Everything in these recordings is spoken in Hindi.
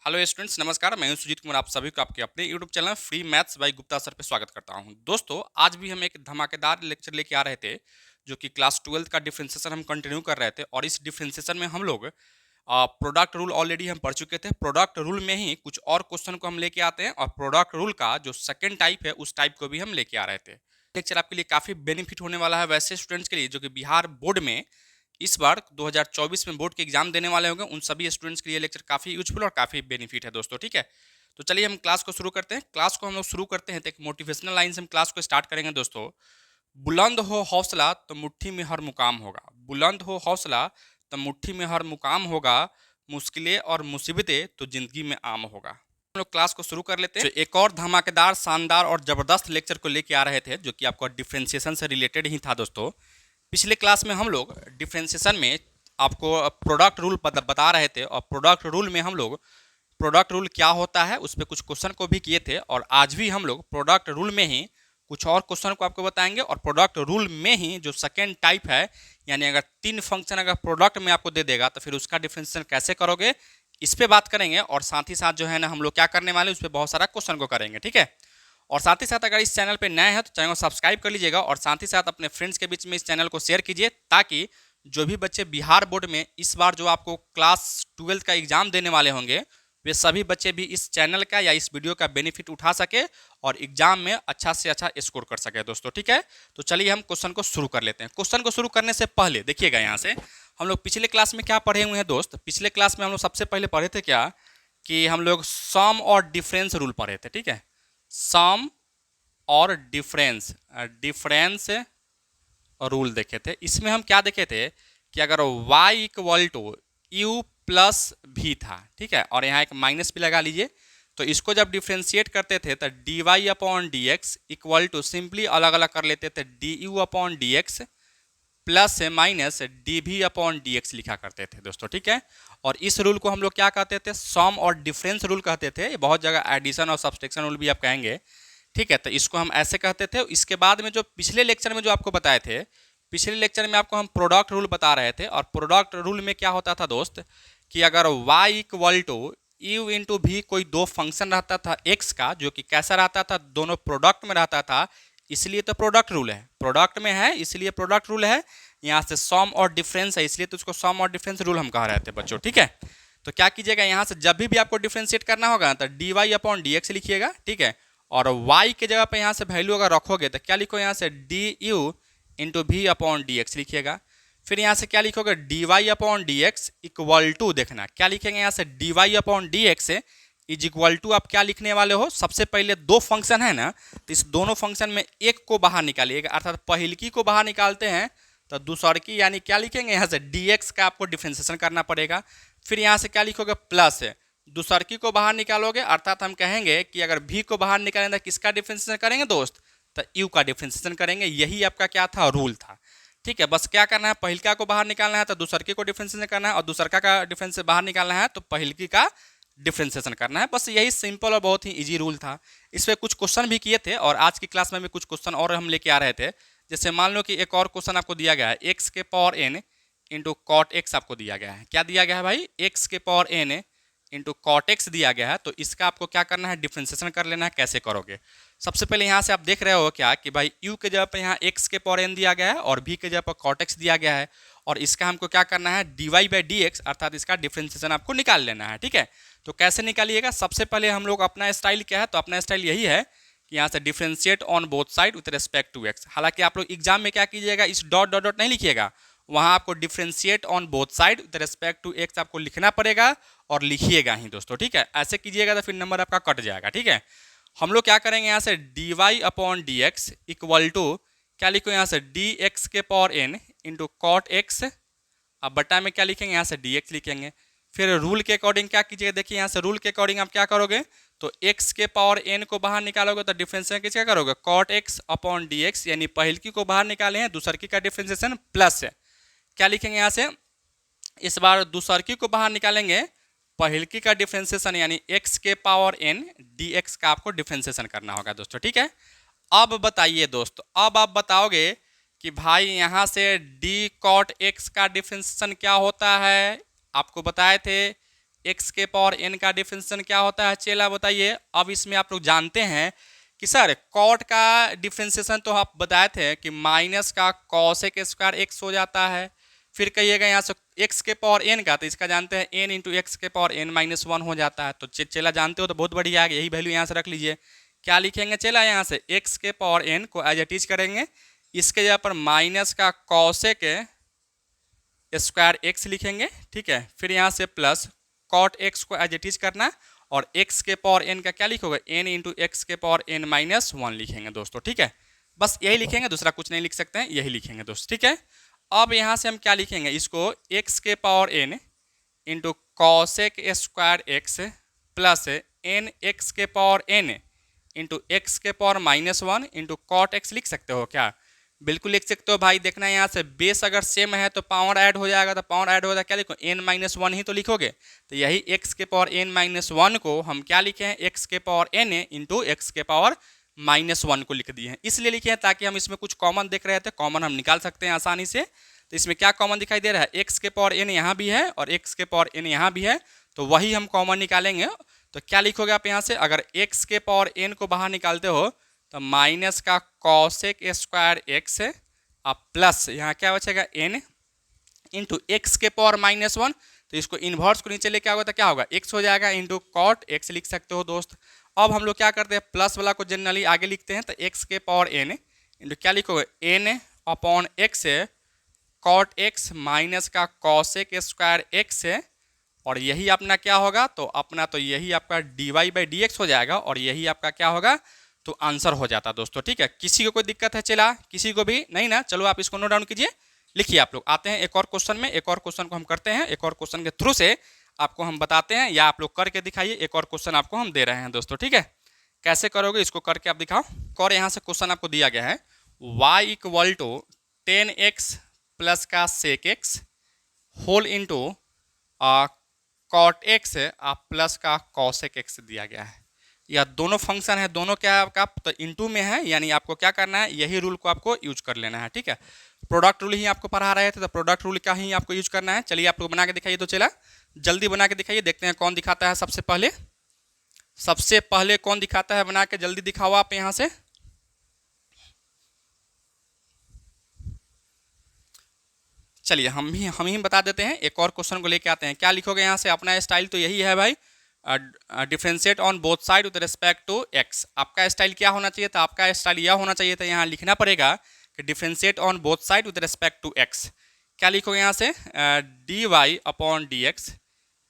हेलो स्टूडेंट्स, नमस्कार। मैं हूं सुजीत कुमार, आप सभी को आपके अपने YouTube channel free maths by Gupta sir पे स्वागत करता हूं। दोस्तों, आज भी हम एक धमाकेदार लेक्चर लेके आ रहे थे, जो कि क्लास 12 का डिफरेंशिएशन हम कंटिन्यू कर रहे थे। और इस डिफरेंशिएशन में हम लोग प्रोडक्ट रूल ऑलरेडी हम पढ़ चुके थे। प्रोडक्ट रूल में ही कुछ और क्वेश्चन को हम लेके आते हैं, और प्रोडक्ट रूल का जो सेकेंड टाइप है उस टाइप को भी हम लेके आ रहे थे। लेक्चर आपके लिए काफ़ी बेनिफिट होने वाला है वैसे स्टूडेंट्स के लिए जो कि बिहार बोर्ड में इस बार 2024 में बोर्ड के एग्जाम देने वाले होंगे। उन सभी स्टूडेंट्स के लिए लेक्चर काफ़ी यूजफुल और काफ़ी बेनिफिट है दोस्तों। ठीक है, तो चलिए हम क्लास को शुरू करते हैं। क्लास को हम लोग शुरू करते हैं तो एक मोटिवेशनल लाइन से हम क्लास को स्टार्ट करेंगे दोस्तों। बुलंद हो हौसला तो मुट्ठी में हर मुकाम होगा। बुलंद हो हौसला तो मुट्ठी में हर मुकाम होगा। मुश्किलें और मुसीबतें तो जिंदगी में आम होगा। हम लोग क्लास को शुरू कर लेते हैं। तो एक और धमाकेदार, शानदार और जबरदस्त लेक्चर को लेके आ रहे थे, जो कि आपको डिफरेंशिएशन से रिलेटेड ही था दोस्तों। पिछले क्लास में हम लोग डिफरेंशिएशन में आपको प्रोडक्ट रूल बता रहे थे, और प्रोडक्ट रूल में हम लोग प्रोडक्ट रूल क्या होता है उस पर कुछ क्वेश्चन को भी किए थे। और आज भी हम लोग प्रोडक्ट रूल में ही कुछ और क्वेश्चन को आपको बताएंगे। और प्रोडक्ट रूल में ही जो सेकेंड टाइप है, यानी अगर तीन फंक्शन अगर प्रोडक्ट में आपको दे देगा तो फिर उसका डिफरेंशिएशन कैसे करोगे, इस पे बात करेंगे। और साथ ही साथ जो है ना, हम लोग क्या करने वाले उस पर बहुत सारा क्वेश्चन को करेंगे। ठीक है, और साथ ही साथ अगर इस चैनल पे नए हैं तो चैनल को सब्सक्राइब कर लीजिएगा, और साथ ही साथ अपने फ्रेंड्स के बीच में इस चैनल को शेयर कीजिए, ताकि जो भी बच्चे बिहार बोर्ड में इस बार जो आपको क्लास 12 का एग्जाम देने वाले होंगे, वे सभी बच्चे भी इस चैनल का या इस वीडियो का बेनिफिट उठा सके और एग्जाम में अच्छा से अच्छा स्कोर कर सके दोस्तों। ठीक है, तो चलिए हम क्वेश्चन को शुरू कर लेते हैं। क्वेश्चन को शुरू करने से पहले देखिएगा, यहाँ से हम लोग पिछले क्लास में क्या पढ़े हुए हैं दोस्त। पिछले क्लास में हम लोग सबसे पहले पढ़े थे क्या, कि हम लोग सम और डिफरेंस रूल पढ़े थे। ठीक है, सम और डिफरेंस डिफरेंस रूल देखे थे। इसमें हम क्या देखे थे कि अगर y equal to u plus v था, ठीक है, और यहाँ एक माइनस भी लगा लीजिए, तो इसको जब डिफ्रेंशिएट करते थे तो D Y upon D x equal to simply अलग अलग कर लेते थे d u upon D x plus minus d v upon D x लिखा करते थे दोस्तों। ठीक है, और इस रूल को हम लोग क्या कहते थे, सम और डिफरेंस रूल कहते थे। बहुत जगह एडिशन और सब्सट्रैक्शन रूल भी आप कहेंगे। ठीक है, तो इसको हम ऐसे कहते थे। इसके बाद में जो पिछले लेक्चर में जो आपको बताए थे, पिछले लेक्चर में आपको हम प्रोडक्ट रूल बता रहे थे। और प्रोडक्ट रूल में क्या होता था दोस्त, कि अगर y equal to u into v कोई दो फंक्शन रहता था x का, जो कि कैसा रहता था, दोनों प्रोडक्ट में रहता था, इसलिए तो प्रोडक्ट रूल है। प्रोडक्ट में है इसलिए प्रोडक्ट रूल है। यहाँ से सम और डिफरेंस है इसलिए तो उसको सम और डिफरेंस रूल हम कह रहे थे बच्चों। ठीक है, तो क्या कीजिएगा, यहाँ से जब भी आपको डिफरेंशिएट करना होगा तो D Y upon D x लिखिएगा। ठीक है, और y के जगह पे यहाँ से वैल्यू अगर रखोगे तो क्या लिखो, यहाँ से d u into v upon D x लिखिएगा। फिर यहाँ से क्या लिखोगे, d Y upon D x equal to, देखना क्या लिखेंगे, यहाँ से D Y upon D x is equal to, आप क्या लिखने वाले हो, सबसे पहले दो फंक्शन है ना, तो इस दोनों फंक्शन में एक को बाहर निकालिएगा, अर्थात पहिलकी को बाहर निकालते हैं तो दूसरकी, यानी क्या लिखेंगे, यहाँ से डी एक्स का आपको डिफ्रेंशिएशन करना पड़ेगा। फिर यहाँ से क्या लिखोगे, प्लस दूसरकी को बाहर निकालोगे, अर्थात हम कहेंगे कि अगर भी को बाहर निकालेंगे तो किसका डिफ्रेंशिएशन करेंगे दोस्त, तो यू का डिफ्रेंशिएशन करेंगे। यही आपका क्या था, रूल था। ठीक है, बस क्या करना है, पहिलका को बाहर निकालना है तो दूसरके को डिफ्रेंशिएशन करना है, और दूसरका का डिफ्रेंशिएशन बाहर निकालना है तो पहिलकी का डिफ्रेंशिएशन करना है। बस यही सिंपल और बहुत ही इजी रूल था। इस पर कुछ क्वेश्चन भी किए थे, और आज की क्लास में भी कुछ क्वेश्चन और हम लेके आ रहे थे। जैसे मान लो कि एक और क्वेश्चन आपको दिया गया है, एक्स के power n into cot x आपको दिया गया है। क्या दिया गया है भाई, एक्स के power n into cot x दिया गया है। तो इसका आपको क्या करना है, डिफ्रेंशिएशन कर लेना है। कैसे करोगे, सबसे पहले यहाँ से आप देख रहे हो क्या कि भाई u के जगह पे यहाँ x के पावर n दिया गया है और v के जगह पर cot x दिया गया है, और इसका हमको क्या करना है, dy बाई डी एक्स, अर्थात इसका डिफ्रेंशिएशन आपको निकाल लेना है। ठीक है, तो कैसे निकालिएगा, सबसे पहले हम लोग अपना स्टाइल क्या है, तो अपना स्टाइल यही है कि यहाँ से differentiate on both side with respect to x। हालांकि आप लोग एग्जाम में क्या कीजिएगा, इस डॉट डॉट डॉट नहीं लिखिएगा, वहाँ आपको differentiate on both side with respect to x आपको लिखना पड़ेगा, और लिखिएगा ही दोस्तों। ठीक है, ऐसे कीजिएगा तो फिर नंबर आपका कट जाएगा। ठीक है, हम लोग क्या करेंगे, यहाँ से D Y upon D x equal to क्या लिखो, यहाँ से डी एक्स के power n into cot x, अब बटा में क्या लिखेंगे, यहाँ से डी एक्स लिखेंगे। फिर रूल के अकॉर्डिंग क्या कीजिएगा, देखिए यहाँ से रूल के अकॉर्डिंग आप क्या करोगे, तो x के पावर n को बाहर निकालोगे तो डिफ्रेंशिएशन किसका करोगे, cot x upon D x, यानी पहिलकी को बाहर निकाले हैं, दूसरकी का डिफ्रेंशिएशन प्लस क्या लिखेंगे, यहाँ से इस बार दूसरकी को बाहर निकालेंगे, पहिलकी का डिफ्रेंशिएशन यानी x के पावर n dx का आपको डिफ्रेंशिएशन करना होगा दोस्तों। ठीक है, अब बताइए दोस्तों, अब आप बताओगे कि भाई यहाँ से d cot x का डिफ्रेंशिएशन क्या होता है। आपको बताए थे एक्स के पावर एन का डिफरेंशिएशन क्या होता है चेला बताइए। अब इसमें आप लोग जानते हैं कि सर कॉट का डिफरेंशिएशन तो आप बताए थे कि माइनस का कॉसेक स्क्वायर एक्स हो जाता है। फिर कहिएगा यहाँ से एक्स के पावर एन का, तो इसका जानते हैं एन इंटू एक्स के पावर एन माइनस वन हो जाता है। तो चेला जानते हो तो बहुत बढ़िया है, यही वैल्यू यहाँ से रख लीजिए। क्या लिखेंगे चेला यहाँ से एक्स के पावर एन को एज इट इज करेंगे, इसके जगह पर माइनस का कॉसेक स्क्वायर एक्स लिखेंगे, ठीक है। फिर यहाँ से प्लस कॉट एक्स को एज इट इज करना और एक्स के पावर एन का क्या लिखोगे एन इंटू एक्स के पावर एन माइनस वन लिखेंगे दोस्तों, ठीक है। बस यही लिखेंगे, दूसरा कुछ नहीं लिख सकते हैं, यही लिखेंगे दोस्त, ठीक है। अब यहाँ से हम क्या लिखेंगे, इसको एक्स के power n into cosec square x plus n x के पावर एन इंटू एक्स के power minus one into cot x लिख सकते हो क्या? बिल्कुल लिख सकते हो भाई। देखना यहाँ से बेस अगर सेम है तो पावर ऐड हो जाएगा, तो पावर ऐड हो जाएगा क्या लिखो एन माइनस वन ही तो लिखोगे। तो यही एक्स के पावर एन माइनस वन को हम क्या लिखे हैं एक्स के पावर एन इंटू एक्स के पावर माइनस वन को लिख दिए हैं, इसलिए लिखे हैं ताकि हम इसमें कुछ कॉमन देख रहे थे, कॉमन हम निकाल सकते हैं आसानी से। तो इसमें क्या कॉमन दिखाई दे रहा है एक्स के पावर एन यहाँ भी है और एक्स के पावर एन यहाँ भी है, तो वही हम कॉमन निकालेंगे। तो क्या लिखोगे आप यहाँ से, अगर एक्स के पावर एन को बाहर निकालते हो तो माइनस का कॉसेक स्क्वायर एक्स अब प्लस यहाँ क्या बचेगा एन इंटू एक्स के पावर माइनस वन, तो इसको इन्वर्स को नीचे लेके आओगे तो क्या होगा एक्स हो जाएगा इंटू कॉट एक्स लिख सकते हो दोस्त। अब हम लोग क्या करते हैं प्लस वाला को जनरली आगे लिखते हैं, तो एक्स के पावर एन इंटू क्या लिखोगे n upon x cot x minus का कॉसेक स्क्वायर एक्स और यही अपना क्या होगा, तो अपना तो यही आपका d y by d x हो जाएगा और यही आपका क्या होगा तो आंसर हो जाता दोस्तों, ठीक है। किसी को कोई दिक्कत है चला, किसी को भी नहीं ना, चलो आप इसको नोट डाउन कीजिए, लिखिए। आप लोग आते हैं एक और क्वेश्चन में, एक और क्वेश्चन को हम करते हैं, एक और क्वेश्चन के थ्रू से आपको हम बताते हैं या आप लोग करके दिखाइए। एक और क्वेश्चन आपको हम दे रहे हैं दोस्तों, ठीक है। कैसे करोगे इसको करके आप दिखाओ। और यहाँ से क्वेश्चन आपको दिया गया है y equal to 10x plus का sec x whole into cot x plus का कॉसेक एक्स दिया गया है। यह दोनों फंक्शन है, दोनों क्या है आपका तो इनटू में है, यानी आपको क्या करना है यही रूल को आपको यूज कर लेना है, ठीक है। प्रोडक्ट रूल ही आपको पढ़ा रहे थे तो प्रोडक्ट रूल का ही आपको यूज करना है। चलिए आप लोग बना के दिखाइए, तो चला जल्दी बना के दिखाइए, देखते हैं कौन दिखाता है सबसे पहले। सबसे पहले कौन दिखाता है बना के, जल्दी दिखाओ आप यहाँ से। चलिए हम ही बता देते हैं, एक और क्वेश्चन को लेके आते हैं। क्या लिखोगे यहाँ से, अपना स्टाइल तो यही है भाई, differentiate on both side with respect to x. आपका स्टाइल क्या होना चाहिए था, आपका स्टाइल यह होना चाहिए था, यहाँ लिखना पड़ेगा कि differentiate on both side with respect to x. क्या लिखोगे यहाँ से D Y upon D x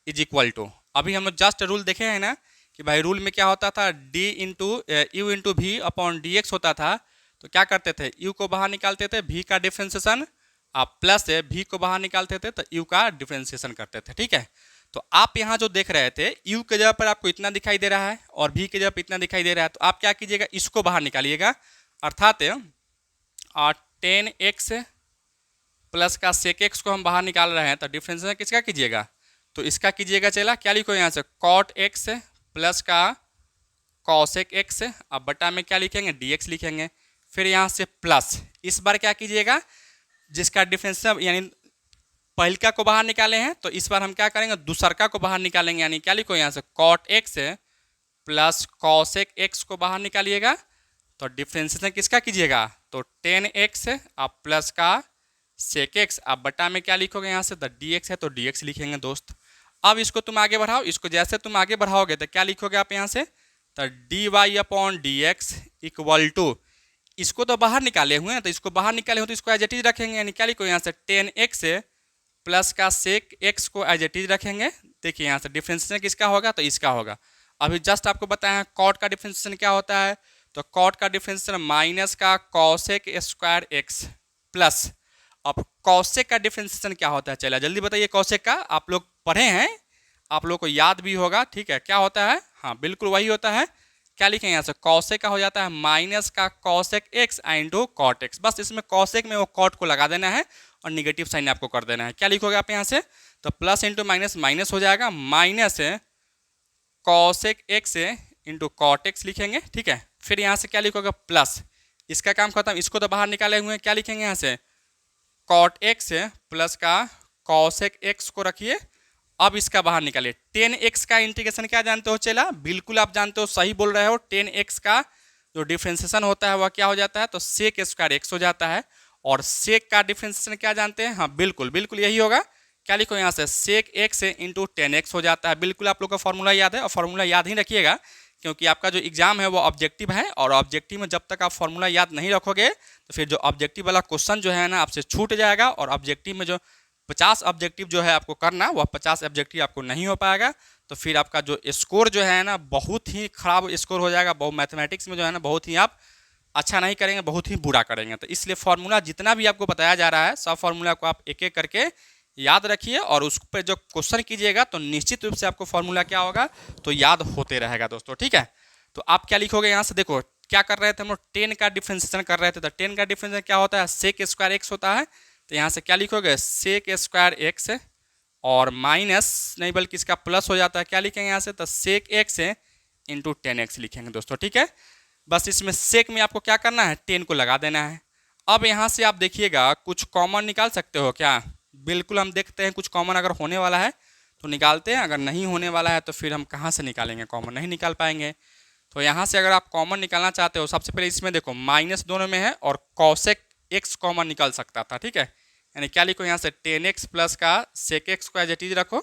is equal to, अभी हम लोग जस्ट रूल देखे हैं ना कि भाई रूल में क्या होता था d into u into v upon D x होता था। तो क्या करते थे यू को बाहर निकालते थे, वी का डिफ्रेंशिएशन आप प्लस भी को बाहर निकालते थे तो यू का डिफ्रेंशिएशन करते थे, ठीक है। तो आप यहाँ जो देख रहे थे यू के जगह पर आपको इतना दिखाई दे रहा है और भी के जगह पर इतना दिखाई दे रहा है, तो आप क्या कीजिएगा इसको बाहर निकालिएगा, अर्थात 10x प्लस का सेक एक्स को हम बाहर निकाल रहे हैं, तो डिफ्रेंशिएशन किसका कीजिएगा तो इसका कीजिएगा। चला क्या लिखो यहाँ से कॉट एक्स प्लस का कॉसेक एक्स, अब बटा में क्या लिखेंगे डी एक्स लिखेंगे। फिर यहाँ से प्लस, इस बार क्या कीजिएगा जिसका डिफरेंशियल यानी पहलका को बाहर निकाले हैं, तो इस बार हम क्या करेंगे दूसरका को बाहर निकालेंगे, यानी क्या लिखो यहाँ से cot x plus cosec x को बाहर निकालिएगा, तो डिफरेंशिएशन किसका कीजिएगा तो 10x आप प्लस का सेक एक्स, आप बटा में क्या लिखोगे यहाँ से द डी एक्स है तो डी एक्स लिखेंगे दोस्त। अब इसको तुम आगे बढ़ाओ, इसको जैसे तुम आगे बढ़ाओगे तो क्या लिखोगे आप यहाँ से तो D Y upon D x equal to, इसको तो बाहर निकाले हुए हैं तो इसको बाहर निकाले हुए तो इसको एज इट इज रखेंगे, यानी क्या लिखो यहाँ से 10x प्लस का सेक एक्स को एज इट इज रखेंगे। देखिए यहाँ से डिफरेंशिएशन किसका होगा तो इसका होगा। अभी जस्ट आपको बताया कॉट का डिफरेंशिएशन क्या होता है, तो कॉट का डिफरेंशिएशन माइनस का कॉसेक स्क्वायर एक्स प्लस, अब कॉसेक का डिफरेंशिएशन क्या होता है चलिए जल्दी बताइए। कॉसेक का आप लोग पढ़े हैं, आप लोग को याद भी होगा, ठीक है। क्या होता है हाँ बिल्कुल वही होता है। क्या लिखेंगे यहाँ से कॉसेक का हो जाता है माइनस का cosec x into cot x, बस इसमें कॉसेक में वो कॉट को लगा देना है और निगेटिव साइन आपको कर देना है। क्या लिखोगे आप यहाँ से तो प्लस इंटू माइनस माइनस हो जाएगा, minus cosec x into cot x लिखेंगे, ठीक है। फिर यहाँ से क्या लिखोगे प्लस, इसका काम खत्म, इसको तो बाहर निकाले हुए हैं, क्या लिखेंगे यहाँ से कॉट एक्स प्लस का कॉसेक एक्स को रखिए अब इसका बाहर निकालिए। 10x का इंटीग्रेशन क्या जानते हो चला? बिल्कुल आप जानते हो, सही बोल रहे हो। 10x का जो डिफ्रेंसिएशन होता है वह क्या हो जाता है? तो सेक स्क्वायर एक्स हो जाता है। और सेक का डिफ्रेंसिएशन क्या जानते हैं? हाँ बिल्कुल बिल्कुल यही होगा। क्या लिखो यहाँ से? सेक एक्स इंटू 10x हो जाता है। बिल्कुल आप लोग का फॉर्मूला याद है, और फॉर्मूला याद ही रखिएगा, क्योंकि आपका जो एग्जाम है वो ऑब्जेक्टिव है, और ऑब्जेक्टिव में जब तक आप फॉर्मूला याद नहीं रखोगे तो फिर जो ऑब्जेक्टिव वाला क्वेश्चन जो है ना आपसे छूट जाएगा, और ऑब्जेक्टिव में जो 50 ऑब्जेक्टिव जो है आपको करना, वह 50 ऑब्जेक्टिव आपको नहीं हो पाएगा। तो फिर आपका जो स्कोर जो है ना बहुत ही खराब स्कोर हो जाएगा। बहुत मैथमेटिक्स में जो है ना बहुत ही आप अच्छा नहीं करेंगे, बहुत ही बुरा करेंगे। तो इसलिए फार्मूला जितना भी आपको बताया जा रहा है सब फार्मूला को आप एक एक करके याद रखिए, और उस पर जो क्वेश्चन कीजिएगा तो निश्चित रूप से आपको फार्मूला क्या होगा तो याद होते रहेगा दोस्तों, ठीक है। तो आप क्या लिखोगे यहाँ से? देखो क्या कर रहे थे हम लोग? 10 का डिफ्रेंसिएशन कर रहे थे। तो 10 का डिफ्रेंसिएशन क्या होता है? सेक स्क्वायर एक्स होता है। तो यहाँ से क्या लिखोगे? सेक स्क्वायर एक्स, और माइनस नहीं बल्कि इसका प्लस हो जाता है। क्या लिखेंगे यहाँ से? तो सेक एक्स इंटू 10x लिखेंगे दोस्तों, ठीक है। बस इसमें सेक में आपको क्या करना है? 10 को लगा देना है। अब यहाँ से आप देखिएगा कुछ कॉमन निकाल सकते हो क्या? बिल्कुल हम देखते हैं, कुछ कॉमन अगर होने वाला है तो निकालते हैं, अगर नहीं होने वाला है तो फिर हम कहाँ से निकालेंगे? कॉमन नहीं निकाल पाएंगे। तो यहाँ से अगर आप कॉमन निकालना चाहते हो, सबसे पहले इसमें देखो माइनस दोनों में है, और कॉसेक एक्स कॉमन निकल सकता था, ठीक है। यानी क्या लिखो यहाँ से? 10x प्लस का सेक एक्स को एज इट इज रखो,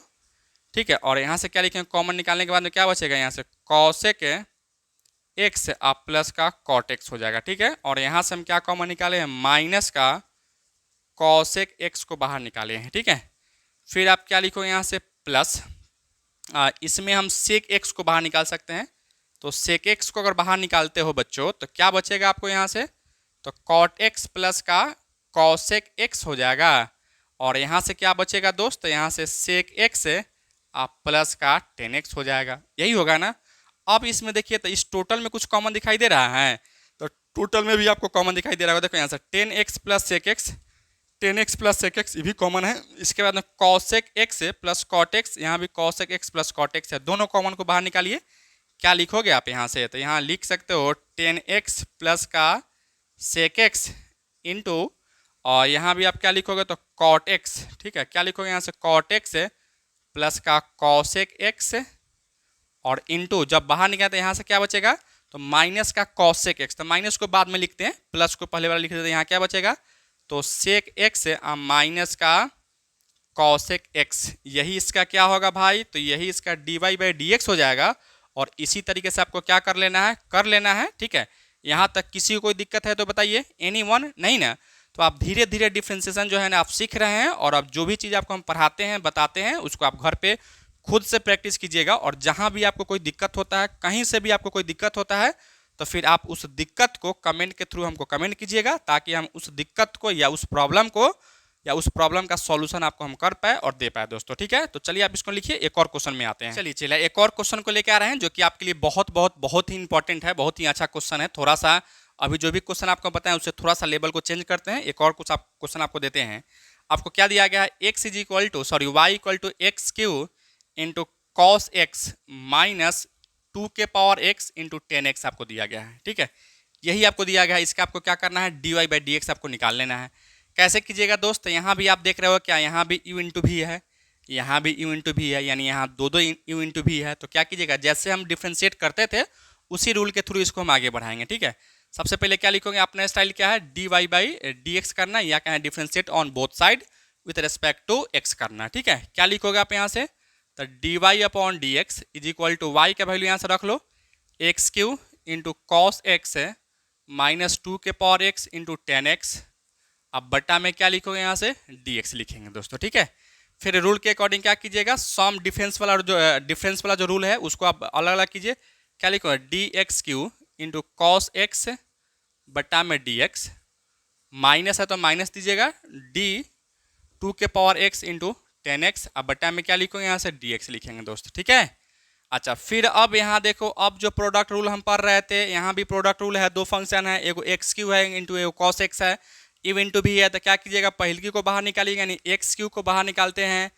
ठीक है। और यहाँ से क्या लिखेंगे? कॉमन निकालने के बाद में क्या बचेगा? यहाँ से कॉसेक एक्स आप प्लस का कॉट एक्स हो जाएगा, ठीक है। और यहाँ से हम क्या कॉमन निकाले हैं? माइनस का कॉसेक एक्स को बाहर निकाले हैं, ठीक है। फिर आप क्या लिखो यहाँ से? प्लस इसमें हम सेक एक्स को बाहर निकाल सकते हैं। तो सेक एक्स को अगर बाहर निकालते हो बच्चों तो क्या बचेगा आपको यहाँ से? तो कॉट एक्स प्लस का कॉसेक एक्स हो जाएगा। और यहाँ से क्या बचेगा दोस्त? तो यहाँ से सेक एक्स आप प्लस का 10x हो जाएगा, यही होगा ना। अब इसमें देखिए तो इस टोटल में कुछ कॉमन दिखाई दे रहा है, तो टोटल में भी आपको कॉमन दिखाई दे रहा होगा। देखो यहाँ से 10x plus sec x, 10x plus sec x ये भी कॉमन है। इसके बाद में cosec x plus cot x, यहाँ भी cosec x plus cot x है। दोनों कॉमन को बाहर निकालिए। क्या लिखोगे आप यहाँ से? तो यहाँ लिख सकते हो 10x प्लस का सेक एक्स इंटू, और यहाँ भी आप क्या लिखोगे? तो कॉट एक्स, ठीक है। क्या लिखोगे यहाँ से? कॉट एक्स प्लस का कॉसेक एक्स, और इंटू जब बाहर निकालते हैं यहाँ से क्या बचेगा? तो माइनस का कॉसेक एक्स। तो माइनस को बाद में लिखते हैं, प्लस को पहले वाला लिख देते हैं। यहाँ क्या बचेगा? तो सेक एक्स माइनस का कॉसेक एक्स, यही इसका क्या होगा भाई? तो यही इसका dy बाई डी एक्स हो जाएगा। और इसी तरीके से आपको क्या कर लेना है? कर लेना है, ठीक है। यहाँ तक किसी को कोई दिक्कत है तो बताइए? एनीवन? नहीं ना। तो आप धीरे धीरे डिफ्रेंसिएशन जो है ना आप सीख रहे हैं, और अब जो भी चीज़ आपको हम पढ़ाते हैं बताते हैं उसको आप घर पे खुद से प्रैक्टिस कीजिएगा। और जहाँ भी आपको कोई दिक्कत होता है, कहीं से भी आपको कोई दिक्कत होता है, तो फिर आप उस दिक्कत को कमेंट के थ्रू हमको कमेंट कीजिएगा, ताकि हम उस दिक्कत को या उस प्रॉब्लम को या उस प्रॉब्लम का सॉल्यूशन आपको हम कर पाए और दे पाए दोस्तों, ठीक है। तो चलिए आप इसको लिखिए, एक और क्वेश्चन में आते हैं। चलिए एक और क्वेश्चन को लेकर आ रहे हैं, जो कि आपके लिए बहुत बहुत बहुत ही इंपॉर्टेंट है, बहुत ही अच्छा क्वेश्चन है। थोड़ा सा अभी जो भी क्वेश्चन आपको बताएं उससे थोड़ा सा लेवल को चेंज करते हैं। एक और कुछ आप क्वेश्चन आपको देते हैं। आपको क्या दिया गया है? X is equal to y equal to x Q into cos x minus 2 के पावर एक्स इंटू 10x आपको दिया गया है, ठीक है। यही आपको दिया गया है। इसका आपको क्या करना है? dy बाई डी एक्स आपको निकाल लेना है। कैसे कीजिएगा दोस्त? यहाँ भी आप देख रहे हो क्या? यहाँ भी u इंटू भी है, यहाँ भी u इंटू भी है, यानी यहाँ दो दो u इंटू भी है। तो क्या कीजिएगा? जैसे हम डिफ्रेंशिएट करते थे उसी रूल के थ्रू इसको हम आगे बढ़ाएंगे, ठीक है। सबसे पहले क्या लिखोगे? अपना स्टाइल क्या है? dy बाई डी एक्स करना, या क्या है? Differentiate on both side with respect to x करना, ठीक है। क्या लिखोगे आप यहाँ से? तो D Y upon D x is equal to Y का वैल्यू यहाँ से रख लो, X Q into cos X है माइनस 2 के पावर एक्स इंटू 10x। अब बटा में क्या लिखोगे? यहाँ से dx लिखेंगे दोस्तों, ठीक है। फिर रूल के अकॉर्डिंग क्या कीजिएगा? सम डिफरेंस वाला जो रूल है उसको आप अलग अलग कीजिए। क्या लिखोगे? D x Q into cos x बटा में dx, माइनस है तो माइनस दीजिएगा, डी 2 के पावर x इंटू 10x। अब बटा में क्या लिखोगे? यहाँ से dx लिखेंगे दोस्त, ठीक है। अच्छा, फिर अब यहाँ देखो, अब जो प्रोडक्ट रूल हम पढ़ रहे थे, यहाँ भी प्रोडक्ट रूल है। दो फंक्शन है, एगो एक्स क्यू है इंटू एगो कॉस एक्स है, इव इंटू भी है। तो क्या कीजिएगा? पहलकी को बाहर निकालिएगा, यानी एक्स क्यू को बाहर निकालते हैं।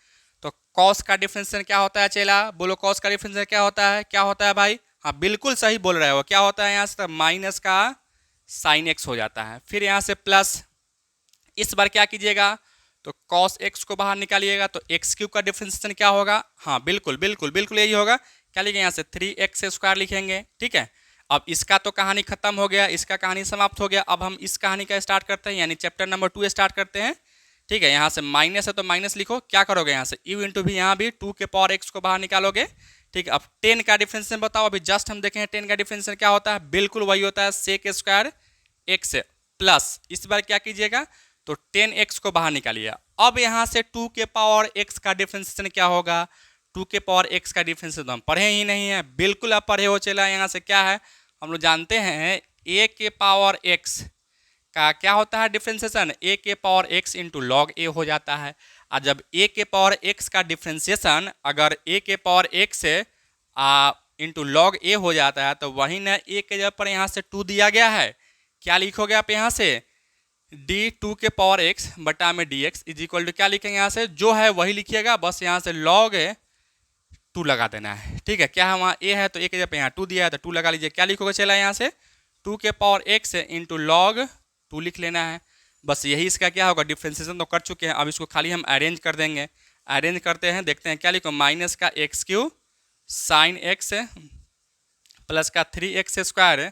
तो कॉस का डिफरेंशिएशन क्या होता है चेला? बोलो, कॉस का डिफरेंशिएशन क्या होता है? क्या होता है भाई? हाँ बिल्कुल सही बोल रहे हो। क्या होता है? यहाँ से माइनस का साइन एक्स हो जाता है। फिर यहाँ से प्लस, इस बार क्या कीजिएगा? तो cos x को बाहर निकालिएगा तो एक्स क्यूब का डिफरेंशिएशन क्या होगा, हाँ बिल्कुल बिल्कुल बिल्कुल यही होगा। क्या लिखेंगे यहाँ से 3x² लिखेंगे, ठीक है। अब इसका तो कहानी खत्म हो गया, इसका कहानी समाप्त हो गया। अब हम इस कहानी का स्टार्ट करते हैं, यानी चैप्टर नंबर 2 स्टार्ट करते हैं, ठीक है। यहाँ से माइनस है तो माइनस लिखो, क्या करोगे यहाँ से u इंटू भी, यहाँ भी 2 के पावर x को बाहर निकालोगे, ठीक है। अब 10 का डिफरेंशिएशन बताओ, अभी जस्ट हम देखें 10 का डिफरेंशिएशन क्या होता है, बिल्कुल वही होता है sec² x प्लस, इस बार क्या कीजिएगा तो 10x को बाहर निकालिए। अब यहाँ से 2 के पावर x का डिफरेंशिएशन क्या होगा, 2 के पावर x का डिफरेंशिएशन हम पढ़े ही नहीं है, बिल्कुल आप पढ़े हो। चला यहाँ से क्या है, हम लोग जानते हैं a के पावर x का क्या होता है डिफरेंशिएशन, a के power x into log a हो जाता है। और जब a के पावर x का डिफरेंशिएशन अगर a के पावर x से इंटू लॉग a हो जाता है तो वही ना a के जगह पर यहाँ से 2 दिया गया है, क्या लिखोगे आप यहाँ से d2 के पावर x बटा में dx इज इक्वल टू क्या लिखेंगे यहाँ से, जो है वही लिखिएगा, बस यहाँ से लॉग 2 लगा देना है, ठीक है। क्या है वहाँ a है तो a के जगह पे यहाँ 2 दिया है तो 2 लगा लीजिए। क्या लिखोगे चला यहाँ से 2 के पावर x इंटू लॉग 2 लिख लेना है, बस यही इसका क्या होगा डिफरेंशिएशन तो कर चुके हैं। अब इसको खाली हम अरेंज कर देंगे, अरेंज करते हैं, देखते हैं क्या लिखो, माइनस का x³ साइन x प्लस का 3x²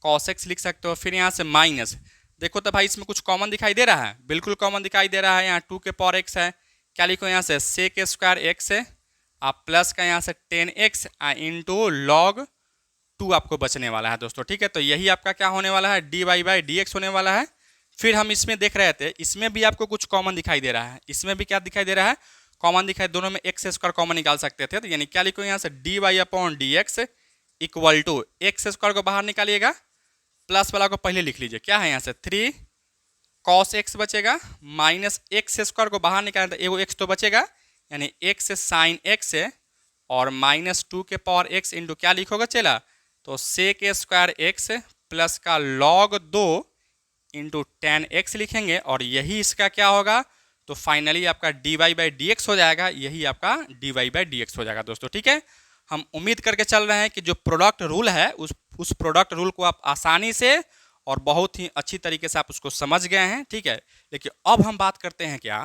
cos x लिख सकते हो। फिर यहाँ से माइनस, देखो तो भाई इसमें कुछ कॉमन दिखाई दे रहा है, बिल्कुल कॉमन दिखाई दे रहा है। यहाँ 2 के पावर x है, क्या लिखो यहाँ से sec² x आप प्लस का यहाँ से 10x इंटू लॉग 2 आपको बचने वाला है दोस्तों, ठीक है। तो यही आपका क्या होने वाला है dy/dx होने वाला है। फिर हम इसमें देख रहे थे, इसमें भी आपको कुछ कॉमन दिखाई दे रहा है, इसमें भी क्या दिखाई दे रहा है, कॉमन दिखाई, दोनों में x² कॉमन निकाल सकते थे। तो यानी क्या लिखो यहाँ से dy/dx इक्वल टू x² को बाहर निकालिएगा, प्लस वाला को पहले लिख लीजिए, क्या है यहाँ से 3 cos x बचेगा, माइनस x² को बाहर निकालें तो एगो x तो बचेगा, यानी x साइन x और माइनस 2 के पावर x इंटू क्या लिखोगे चला तो sec² x प्लस का log 2 इंटू 10x लिखेंगे, और यही इसका क्या होगा तो फाइनली आपका dy/dx हो जाएगा, यही आपका dy/dx हो जाएगा दोस्तों, ठीक है। हम उम्मीद करके चल रहे हैं कि जो प्रोडक्ट रूल है उस प्रोडक्ट रूल को आप आसानी से और बहुत ही अच्छी तरीके से आप उसको समझ गए हैं, ठीक है। लेकिन अब हम बात करते हैं क्या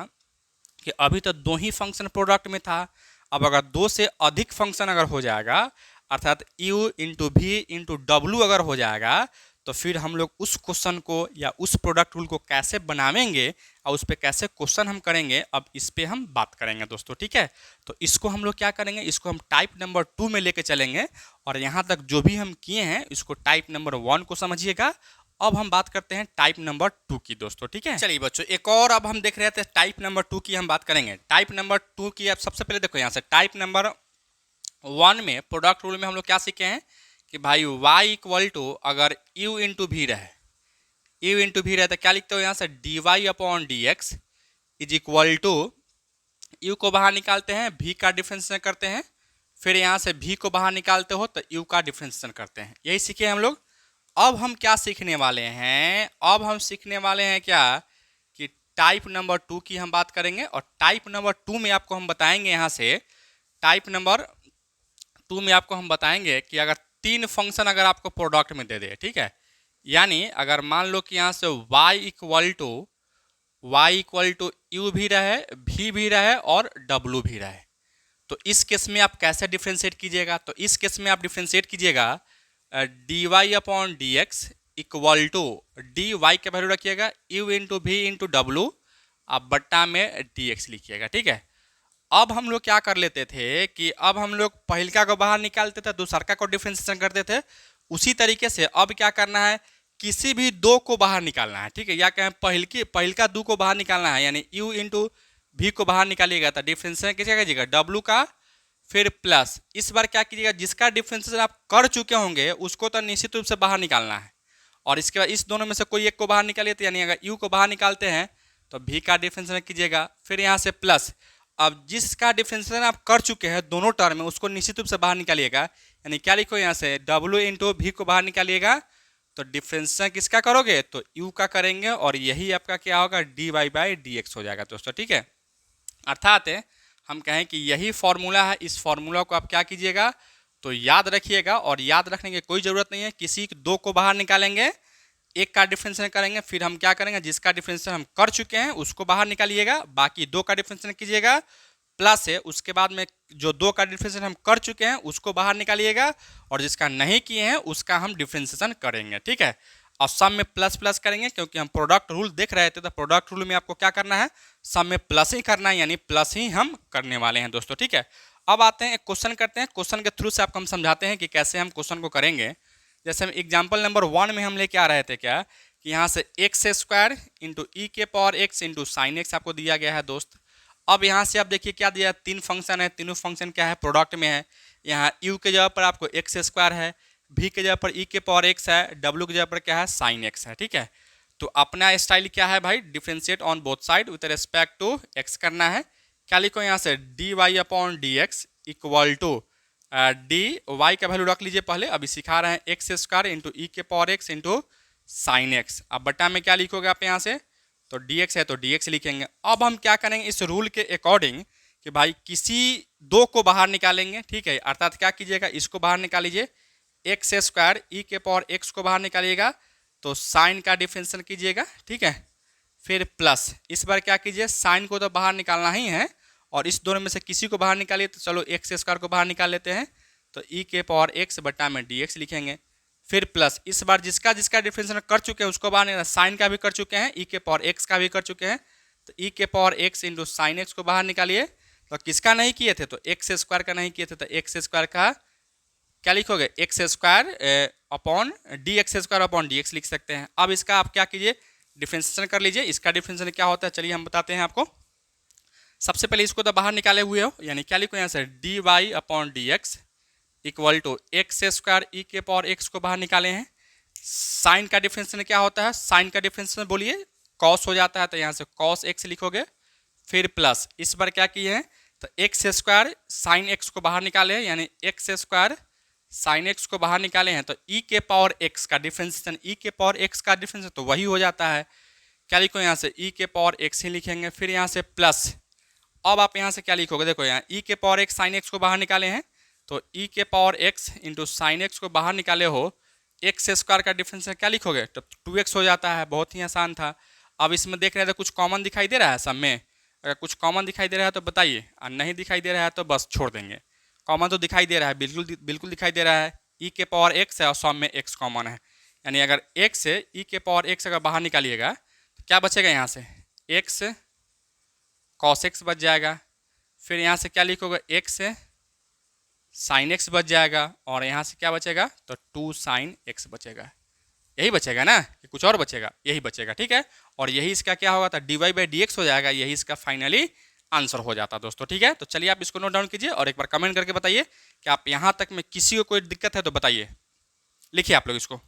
कि अभी तो 2 ही फंक्शन प्रोडक्ट में था, अब अगर 2 से अधिक फंक्शन अगर हो जाएगा, अर्थात u into v into W अगर हो जाएगा, तो फिर हम लोग उस क्वेश्चन को या उस प्रोडक्ट रूल को कैसे बनावेंगे और उस पर कैसे क्वेश्चन हम करेंगे, अब इस पे हम बात करेंगे दोस्तों, ठीक है। तो इसको हम लोग क्या करेंगे, इसको हम टाइप नंबर 2 में लेके चलेंगे, और यहाँ तक जो भी हम किए हैं इसको टाइप नंबर 1 को समझिएगा। अब हम बात करते हैं टाइप नंबर 2 की दोस्तों, ठीक है। चलिए बच्चों, एक और अब हम देख रहे थे टाइप नंबर 2 की हम बात करेंगे। टाइप नंबर 2 की आप सबसे पहले देखो यहाँ से टाइप नंबर 1 में प्रोडक्ट रूल में हम लोग क्या सीखे हैं कि भाई y इक्वल टू अगर u इंटू भी रहे, u इंटू भी रहे तो क्या लिखते हो यहाँ से dy/dx is equal to u को बाहर निकालते हैं, v का डिफरेंशिएशन करते हैं, फिर यहाँ से v को बाहर निकालते हो तो u का डिफरेंशिएशन करते हैं, यही सीखे हम लोग। अब हम क्या सीखने वाले हैं, अब हम सीखने वाले हैं क्या कि टाइप नंबर 2 की हम बात करेंगे, और टाइप नंबर 2 में आपको हम बताएंगे यहाँ से टाइप नंबर 2 में आपको हम बताएंगे कि अगर 3 फंक्शन अगर आपको प्रोडक्ट में दे दे, ठीक है, यानी अगर मान लो कि यहाँ से y इक्वल टू u भी रहे, v भी रहे और w भी रहे, तो इस केस में आप कैसे डिफ्रेंशिएट कीजिएगा, तो इस केस में आप डिफ्रेंशिएट कीजिएगा dy/dx इक्वल टू dy के वैल्यू रखिएगा u into v into W आप बट्टा में dx लिखिएगा, ठीक है। अब हम लोग क्या कर लेते थे कि अब हम लोग पहिलका को बाहर निकालते थे, दूसरका को डिफरेंशिएशन करते थे, उसी तरीके से अब क्या करना है, किसी भी 2 को बाहर निकालना है, ठीक है, या कहें पहिलका 2 को बाहर निकालना है, यानी u इंटू v को बाहर निकालिएगा तो डिफरेंशिएशन कैसे कीजिएगा w का, फिर प्लस इस बार क्या कीजिएगा जिसका डिफरेंशिएशन आप कर चुके होंगे उसको तो निश्चित रूप से बाहर निकालना है, और इसके बाद इस दोनों में से कोई एक को बाहर निकालिए, तो यानी अगर u को बाहर निकालते हैं तो v का डिफरेंशिएशन कीजिएगा, फिर यहाँ से प्लस अब जिसका डिफरेंशिएशन आप कर चुके हैं दोनों टर्म में उसको निश्चित रूप से बाहर निकालिएगा, यानी क्या लिखो यहाँ से w इंटू v को बाहर निकालिएगा, तो डिफरेंशिएशन किसका करोगे तो u का करेंगे, और यही आपका क्या होगा dy/dx हो जाएगा दोस्तों, ठीक है। अर्थात हम कहें कि यही फॉर्मूला है, इस फॉर्मूला को आप क्या कीजिएगा तो याद रखिएगा, और याद रखने की कोई ज़रूरत नहीं है, किसी 2 को बाहर निकालेंगे, एक का डिफरेंशिएशन करेंगे, फिर हम क्या करेंगे, जिसका डिफरेंशिएशन हम कर चुके हैं उसको बाहर निकालिएगा, बाकी दो का डिफरेंशिएशन कीजिएगा, प्लस है उसके बाद में जो दो का डिफरेंशिएशन हम कर चुके हैं उसको बाहर निकालिएगा, और जिसका नहीं किए हैं उसका हम डिफरेंशिएशन करेंगे, ठीक है। और सम में प्लस प्लस करेंगे, क्योंकि हम प्रोडक्ट रूल देख रहे थे, तो प्रोडक्ट रूल में आपको क्या करना है, सम में प्लस ही करना है, यानी प्लस ही हम करने वाले हैं दोस्तों, ठीक है। अब आते हैं एक क्वेश्चन करते हैं, क्वेश्चन के थ्रू से आपको हम समझाते हैं कि कैसे हम क्वेश्चन को करेंगे। जैसे हम एग्जाम्पल नंबर 1 में हम लेके आ रहे थे क्या, कि यहाँ से एक्स स्क्वायर इंटू ई के power x into sine x आपको दिया गया है दोस्त। अब यहाँ से आप देखिए क्या दिया है, तीन फंक्शन है, तीनों फंक्शन क्या है, प्रोडक्ट में है। यहाँ यू के जगह पर आपको एक्स स्क्वायर है, भी के जगह पर ई के पावर एक्स है, डब्ल्यू के जगह पर क्या है, साइन एक्स है, ठीक है। तो अपना स्टाइल क्या है भाई, differentiate on both side with respect to x करना है। क्या लिखो यहाँ से, D Y upon D x equal to d y का वैल्यू रख लीजिए पहले, अभी सिखा रहे हैं एक्स स्क्वायर इंटू ई के power x into sine x. अब बटा में क्या लिखोगे आप यहाँ से, तो dx है तो dx लिखेंगे। अब हम क्या करेंगे इस रूल के अकॉर्डिंग कि भाई किसी दो को बाहर निकालेंगे, ठीक है, अर्थात क्या कीजिएगा, इसको बाहर निकाल लीजिए, एक्स स्क्वायर ई के पावर एक्स को बाहर निकालिएगा, तो साइन का डिफरेंशिएशन कीजिएगा, ठीक है, फिर प्लस इस बार क्या कीजिए, साइन को तो बाहर निकालना ही है, और इस दोनों में से किसी को बाहर निकालिए, तो चलो एक्स स्क्वायर को बाहर निकाल लेते हैं, तो ई के पावर एक्स बटा में डी एक्स लिखेंगे, फिर प्लस इस बार जिसका जिसका डिफरेंशिएशन कर चुके हैं उसको बाहर निकाल, साइन का भी कर चुके हैं, ई के पावर एक्स का भी कर चुके हैं, तो ई के power x into sine x को बाहर निकालिए। तो किसका नहीं किए थे, तो एक्स स्क्वायर का नहीं किए थे, तो एक्स स्क्वायर का क्या लिखोगे, x square upon D x square upon D x लिख सकते हैं। अब इसका आप क्या कीजिए, डिफरेंशिएशन कर लीजिए। इसका डिफरेंशिएशन क्या होता है चलिए हम बताते हैं आपको। सबसे पहले इसको तो बाहर निकाले हुए हो, यानी क्या लिखो यहाँ से, D Y upon D x equal to X square E के पावर एक्स को बाहर निकाले हैं। साइन का डिफरेंशिएशन क्या होता है, साइन का डिफरेंशिएशन बोलिए, कॉस हो जाता है, तो यहाँ से कॉस एक्स लिखोगे, फिर प्लस इस बार क्या किए हैं, तो एक्स स्क्वायर साइन एक्स को बाहर निकाले हैं, यानी एक्स स्क्वायर साइन एक्स को बाहर निकाले हैं, तो ई के पावर एक्स का डिफरेंशिएशन, ई के पावर एक्स का डिफरेंशिएशन तो वही हो जाता है, क्या लिखो यहाँ से, ई के पावर एक्स ही लिखेंगे, फिर यहाँ से प्लस। अब आप यहाँ से क्या लिखोगे, देखो यहाँ ई के पावर एक्स साइन एक्स को बाहर निकाले हैं, तो ई के power x into sine x को बाहर निकाले हो, एक्स स्क्वायर का डिफरेंस क्या लिखोगे, तो 2x हो जाता है, बहुत ही आसान था। अब इसमें देख रहे थे कुछ कॉमन दिखाई दे रहा है सब में, अगर कुछ कॉमन दिखाई दे रहा है तो बताइए, और नहीं दिखाई दे रहा है तो बस छोड़ देंगे। कॉमन तो दिखाई दे रहा है, बिल्कुल बिल्कुल दिखाई दे रहा है, ई के पावर एक्स है और सब में एक्स कॉमन है, यानी अगर एक्स से ई के पावर एक्स अगर बाहर निकालिएगा तो क्या बचेगा, यहाँ से एक्स कॉस एक्स बच जाएगा, फिर यहाँ से क्या लिखोगे, एक्स साइन एक्स बच जाएगा, और यहाँ से क्या बचेगा, तो 2 साइन एक्स बचेगा। यही बचेगा ना, कि कुछ और बचेगा, यही बचेगा, ठीक है। और यही इसका क्या होगा, तो D y by d x हो जाएगा, यही इसका फाइनली आंसर हो जाता दोस्तों, ठीक है। तो चलिए आप इसको नोट डाउन कीजिए और एक बार कमेंट करके बताइए कि आप यहाँ तक में किसी को कोई दिक्कत है तो बताइए, लिखिए आप लोग इसको।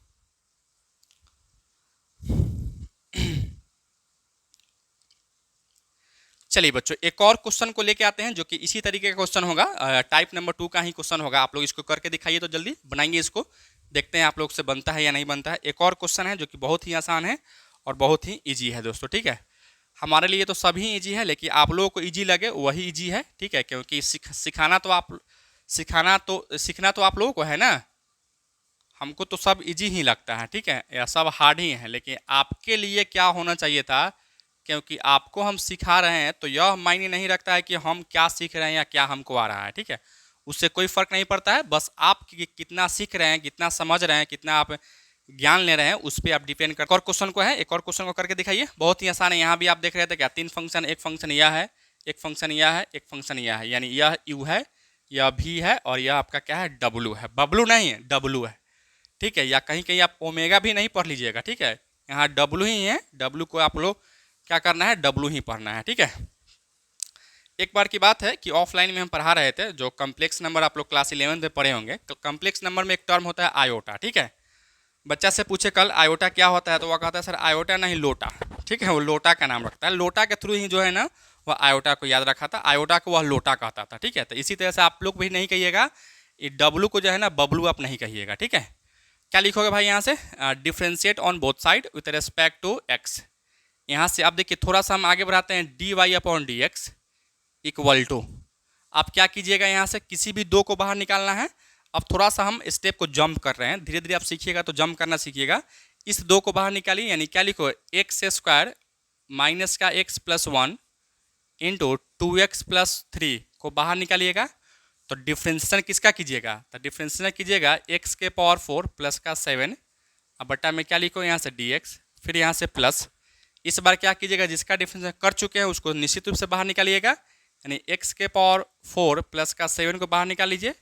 चलिए बच्चों एक और क्वेश्चन को लेके आते हैं, जो कि इसी तरीके का क्वेश्चन होगा, टाइप नंबर 2 का ही क्वेश्चन होगा। आप लोग इसको करके दिखाइए, तो जल्दी बनाएंगे इसको, देखते हैं आप लोग से बनता है या नहीं बनता है। एक और क्वेश्चन है जो कि बहुत ही आसान है और बहुत ही ईजी है दोस्तों, ठीक है। हमारे लिए तो सभी ईजी है, लेकिन आप लोगों को ईजी लगे वही ईजी है, ठीक है, क्योंकि सीखना तो आप लोगों को है ना, हमको तो सब ईजी ही लगता है, ठीक है, या सब हार्ड ही है, लेकिन आपके लिए क्या होना चाहिए था, क्योंकि आपको हम सिखा रहे हैं तो यह मायने नहीं रखता है कि हम क्या सीख रहे हैं या क्या हमको आ रहा है, ठीक है, उससे कोई फर्क नहीं पड़ता है, बस आप कितना सीख रहे हैं, कितना समझ रहे हैं, कितना आप ज्ञान ले रहे हैं, उस पर आप डिपेंड कर। और क्वेश्चन को है, एक और क्वेश्चन को करके दिखाइए, बहुत ही आसान है। यहाँ भी आप देख रहे थे क्या, 3 फंक्शन, एक फंक्शन यह है, एक फंक्शन यह है, एक फंक्शन यह है, यानी यह यू है, यह भी है, और यह आपका क्या है, डब्लू है, बबलू नहीं है, डब्लू है, ठीक है, या कहीं कहीं आप ओमेगा भी नहीं पढ़ लीजिएगा, ठीक है, यहाँ डब्लू ही है, डब्लू को आप लोग क्या करना है, डब्लू ही पढ़ना है, ठीक है। एक बार की बात है कि ऑफलाइन में हम पढ़ा रहे थे, जो कम्प्लेक्स नंबर आप लोग क्लास 11 में पढ़े होंगे, तो कम्प्लेक्स नंबर में एक टर्म होता है आयोटा, ठीक है। बच्चा से पूछे कल आयोटा क्या होता है, तो वह कहता है सर आयोटा नहीं लोटा, ठीक है, वो लोटा का नाम रखता है, लोटा के थ्रू ही जो है ना वह आयोटा को याद रखा था, आयोटा को वह लोटा कहता था, ठीक है। तो इसी तरह से आप लोग भी नहीं कहिएगा, ये डब्लू को जो है ना बबलू आप नहीं कहिएगा, ठीक है। क्या लिखोगे भाई यहाँ से, differentiate on both side with respect to x. यहाँ से आप देखिए थोड़ा सा हम आगे बढ़ाते हैं, d Y upon D x equal to, आप क्या कीजिएगा, यहाँ से किसी भी दो को बाहर निकालना है, अब थोड़ा सा हम स्टेप को जंप कर रहे हैं, धीरे धीरे आप सीखिएगा तो जंप करना सीखिएगा। इस 2 को बाहर निकालिए, यानी क्या लिखो, एक्स स्क्वायर माइनस का एक्स प्लस 1 इंटू 2x+3 को बाहर निकालिएगा। तो डिफ्रेंशिएशन किसका कीजिएगा, तो डिफ्रेंशिएशन कीजिएगा x के पावर 4 प्लस का 7, अब बट्टा में क्या लिखो यहाँ से dx, फिर यहाँ से प्लस। इस बार क्या कीजिएगा, जिसका डिफ्रेंशिएशन कर चुके हैं उसको निश्चित रूप से बाहर निकालिएगा, यानी x के पावर 4 प्लस का 7 को बाहर निकाल लीजिए,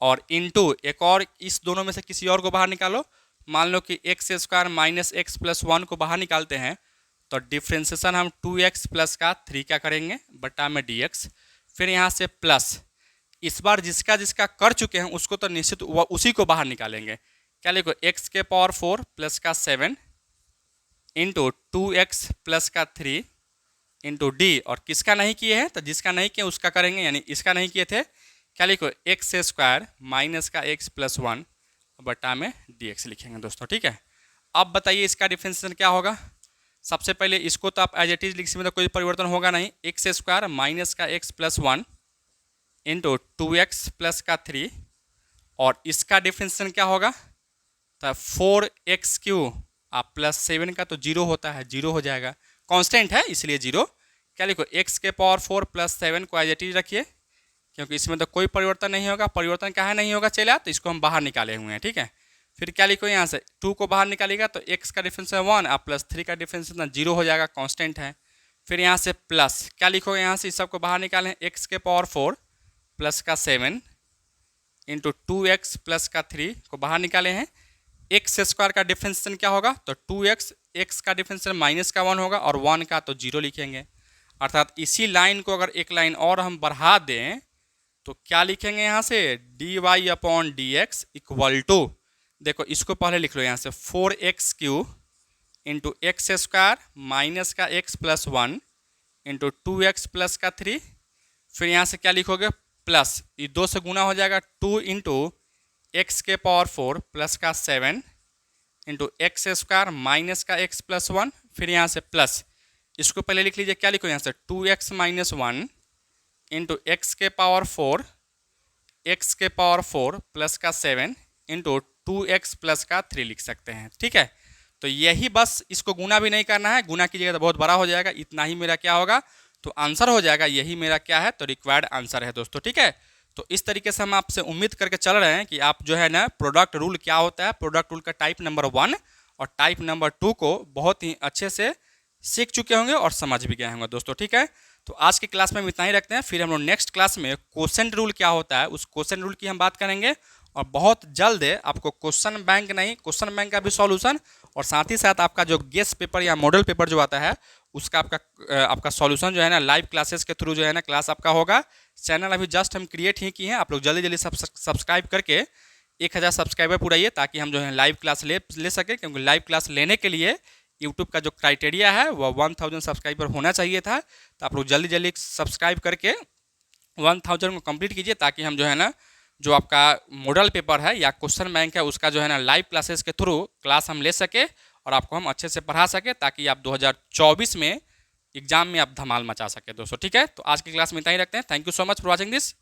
और इंटू एक और इस दोनों में से किसी और को बाहर निकालो। मान लो कि x square minus x plus 1 को बाहर निकालते हैं, तो डिफ्रेंशिएशन हम 2x प्लस का 3 क्या करेंगे, बट्टा में dx, फिर यहाँ से प्लस। इस बार जिसका जिसका कर चुके हैं उसको तो निश्चित उसी को बाहर निकालेंगे। क्या लिखो, x के पावर 4 प्लस का 7 इंटू 2x प्लस का 3 इंटू डी, और किसका नहीं किए हैं, तो जिसका नहीं किए उसका करेंगे, यानी इसका नहीं किए थे। क्या लिखो, एक्स स्क्वायर माइनस का एक्स प्लस 1 बटा में dx लिखेंगे दोस्तों, ठीक है। अब बताइए इसका डिफरेंशिएशन क्या होगा। सबसे पहले इसको तो आप एज इट इज लिख सकते, तो कोई परिवर्तन होगा नहीं। एक्स स्क्वायर माइनस का x plus 1 into 2x plus का 3, और इसका डिफरेंशिएशन क्या होगा, तो 4x³ आप प्लस 7 का तो 0 होता है, 0 हो जाएगा, कांस्टेंट है इसलिए 0। क्या लिखो, x के पावर 4 प्लस 7 को एज इट इज रखिए, क्योंकि इसमें तो कोई परिवर्तन नहीं होगा। परिवर्तन कहाँ नहीं होगा, चला, तो इसको हम बाहर निकाले हुए हैं, ठीक है। फिर क्या लिखो, यहाँ से 2 को बाहर निकालेगा तो x का डिफरेंशिएशन 1 और प्लस 3 का डिफरेंशिएशन 0 हो जाएगा, कांस्टेंट है। फिर यहाँ से प्लस, क्या लिखो, यहाँ से इस सब को बाहर निकालें, x के पावर 4 प्लस का 7 इंटू 2x प्लस का 3 को बाहर निकाले हैं। एक्स स्क्वायर का डिफरेंशिएशन क्या होगा, तो 2x, x का डिफरेंशिएशन माइनस का 1 होगा, और 1 का तो 0 लिखेंगे। अर्थात इसी लाइन को अगर एक लाइन और हम बढ़ा दें तो क्या लिखेंगे, यहाँ से dy/dx इक्वल टू, देखो इसको पहले लिख लो यहाँ से, 4x³ into x square minus का x plus 1 into 2x plus का 3, फिर यहाँ से क्या लिखोगे, प्लस, ये 2 से गुना हो जाएगा, 2 इंटू एक्स के पावर 4 प्लस का 7 इंटू एक्स स्क्वायर माइनस का x प्लस 1, फिर यहाँ से प्लस। इसको पहले लिख लीजिए, क्या लिखो यहाँ से, 2x माइनस 1 इंटू एक्स के पावर 4 प्लस का 7 इंटू 2x प्लस का 3 लिख सकते हैं, ठीक है। तो यही बस, इसको गुना भी नहीं करना है, गुना कीजिएगा तो बहुत बड़ा हो जाएगा, इतना ही मेरा क्या होगा, तो आंसर हो जाएगा। यही मेरा क्या है, तो रिक्वायर्ड आंसर है दोस्तों, ठीक है। तो इस तरीके से हम आपसे उम्मीद करके चल रहे हैं कि आप जो है ना, प्रोडक्ट रूल क्या होता है, प्रोडक्ट रूल का टाइप नंबर 1 और टाइप नंबर 2 को बहुत ही अच्छे से सीख चुके होंगे और समझ भी गए होंगे दोस्तों, ठीक है। तो आज की क्लास में हम इतना ही रखते हैं, फिर हम लोग नेक्स्ट क्लास में क्वेश्चन रूल क्या होता है उस क्वेश्चन रूल की हम बात करेंगे, और बहुत जल्द आपको क्वेश्चन बैंक नहीं, क्वेश्चन बैंक का भी सॉल्यूशन, और साथ ही साथ आपका जो गेस्ट पेपर या मॉडल पेपर जो आता है उसका आपका सॉल्यूशन जो है ना, लाइव क्लासेस के थ्रू जो है ना क्लास आपका होगा। चैनल अभी जस्ट हम क्रिएट ही किए हैं, आप लोग जल्दी जल्दी सब्सक्राइब करके 1000 सब्सक्राइबर पुराइए, ताकि हम जो है लाइव क्लास ले सके, क्योंकि लाइव क्लास लेने के लिए यूट्यूब का जो क्राइटेरिया है वह 1000 सब्सक्राइबर होना चाहिए था। तो आप लोग जल्दी जल्दी सब्सक्राइब करके 1000 को कंप्लीट कीजिए, ताकि हम जो है ना, जो आपका मॉडल पेपर है या क्वेश्चन बैंक है उसका जो है ना, लाइव क्लासेस के थ्रू क्लास हम ले सके और आपको हम अच्छे से पढ़ा सके, ताकि आप 2024 में एग्जाम में आप धमाल मचा सके दोस्तों, ठीक है। तो आज की क्लास में इतना ही रखते हैं। Thank you so much for watching this.